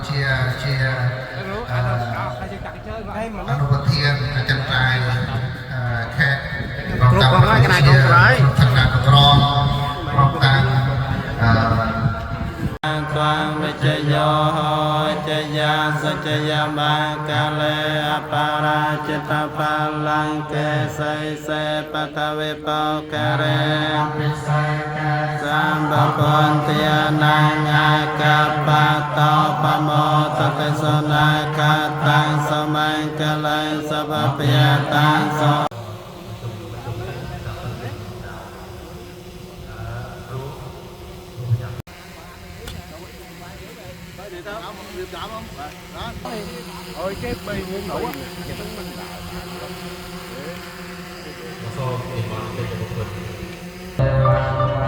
chia anu batian chân trai khe Lúc con nói cái này không phải thật là con tan Quang Vichayo Chaya Sachaya Makale Apara Chita Palang Ke Sai Se Patave Pokare Samba Pontia Nanga Kapato Pamo Takasona Katang Samang Kalai Sabapia Tang So Ôi cái bì nguyên đủ á. Hãy subscribe cho kênh Ghiền Mì Gõ để không bỏ lỡ những video hấp dẫn.